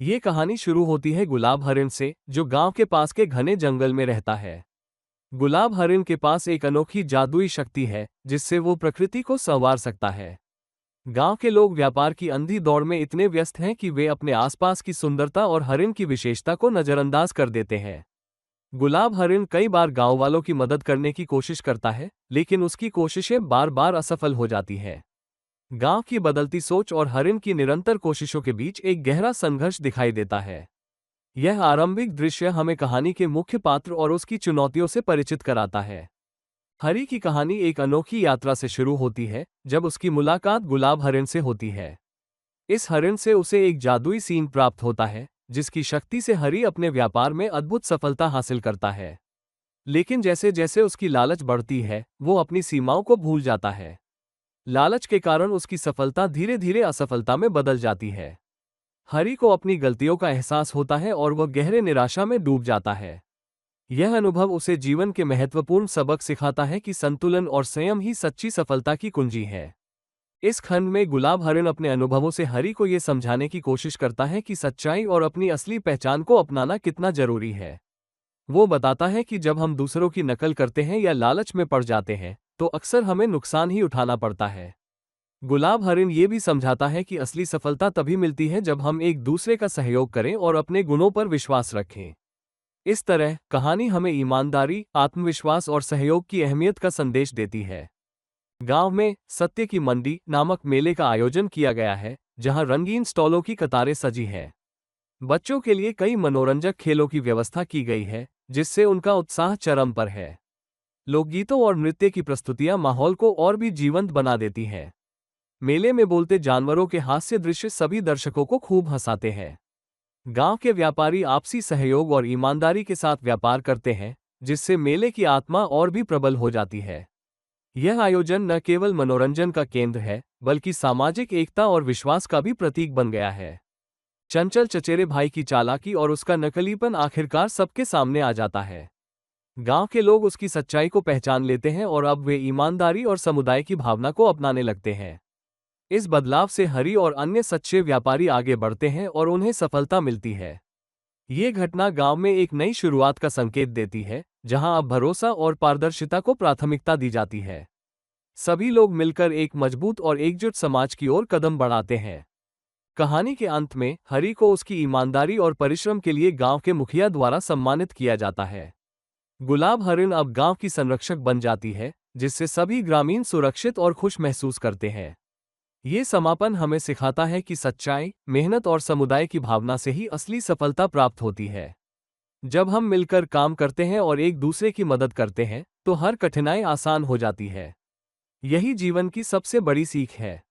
ये कहानी शुरू होती है गुलाब हरिण से, जो गांव के पास के घने जंगल में रहता है। गुलाब हरिण के पास एक अनोखी जादुई शक्ति है, जिससे वो प्रकृति को संवार सकता है। गांव के लोग व्यापार की अंधी दौड़ में इतने व्यस्त हैं कि वे अपने आसपास की सुंदरता और हरिण की विशेषता को नजरअंदाज कर देते हैं। गुलाब हरिण कई बार गांव वालों की मदद करने की कोशिश करता है, लेकिन उसकी कोशिशें बार बार असफल हो जाती हैं। गांव की बदलती सोच और हरिण की निरंतर कोशिशों के बीच एक गहरा संघर्ष दिखाई देता है। यह आरंभिक दृश्य हमें कहानी के मुख्य पात्र और उसकी चुनौतियों से परिचित कराता है। हरि की कहानी एक अनोखी यात्रा से शुरू होती है, जब उसकी मुलाकात गुलाब हरिण से होती है। इस हरिण से उसे एक जादुई सीन प्राप्त होता है, जिसकी शक्ति से हरि अपने व्यापार में अद्भुत सफलता हासिल करता है। लेकिन जैसे जैसे उसकी लालच बढ़ती है, वो अपनी सीमाओं को भूल जाता है। लालच के कारण उसकी सफलता धीरे धीरे असफलता में बदल जाती है। हरि को अपनी गलतियों का एहसास होता है और वह गहरे निराशा में डूब जाता है। यह अनुभव उसे जीवन के महत्वपूर्ण सबक सिखाता है कि संतुलन और संयम ही सच्ची सफलता की कुंजी है। इस खंड में गुलाब हरिण अपने अनुभवों से हरि को यह समझाने की कोशिश करता है कि सच्चाई और अपनी असली पहचान को अपनाना कितना जरूरी है। वो बताता है कि जब हम दूसरों की नकल करते हैं या लालच में पड़ जाते हैं, तो अक्सर हमें नुकसान ही उठाना पड़ता है। गुलाब हरिण ये भी समझाता है कि असली सफलता तभी मिलती है जब हम एक दूसरे का सहयोग करें और अपने गुणों पर विश्वास रखें। इस तरह कहानी हमें ईमानदारी, आत्मविश्वास और सहयोग की अहमियत का संदेश देती है। गांव में सत्य की मंडी नामक मेले का आयोजन किया गया है, जहां रंगीन स्टॉलों की कतारें सजी है। बच्चों के लिए कई मनोरंजक खेलों की व्यवस्था की गई है, जिससे उनका उत्साह चरम पर है। लोकगीतों और नृत्य की प्रस्तुतियां माहौल को और भी जीवंत बना देती हैं। मेले में बोलते जानवरों के हास्य दृश्य सभी दर्शकों को खूब हंसाते हैं। गांव के व्यापारी आपसी सहयोग और ईमानदारी के साथ व्यापार करते हैं, जिससे मेले की आत्मा और भी प्रबल हो जाती है। यह आयोजन न केवल मनोरंजन का केंद्र है, बल्कि सामाजिक एकता और विश्वास का भी प्रतीक बन गया है। चंचल चचेरे भाई की चालाकी और उसका नकलीपन आखिरकार सबके सामने आ जाता है। गांव के लोग उसकी सच्चाई को पहचान लेते हैं और अब वे ईमानदारी और समुदाय की भावना को अपनाने लगते हैं। इस बदलाव से हरि और अन्य सच्चे व्यापारी आगे बढ़ते हैं और उन्हें सफलता मिलती है। ये घटना गांव में एक नई शुरुआत का संकेत देती है, जहां अब भरोसा और पारदर्शिता को प्राथमिकता दी जाती है। सभी लोग मिलकर एक मजबूत और एकजुट समाज की ओर कदम बढ़ाते हैं। कहानी के अंत में हरि को उसकी ईमानदारी और परिश्रम के लिए गांव के मुखिया द्वारा सम्मानित किया जाता है। गुलाब हरिण अब गांव की संरक्षक बन जाती है, जिससे सभी ग्रामीण सुरक्षित और खुश महसूस करते हैं। ये समापन हमें सिखाता है कि सच्चाई, मेहनत और समुदाय की भावना से ही असली सफलता प्राप्त होती है। जब हम मिलकर काम करते हैं और एक दूसरे की मदद करते हैं, तो हर कठिनाई आसान हो जाती है। यही जीवन की सबसे बड़ी सीख है।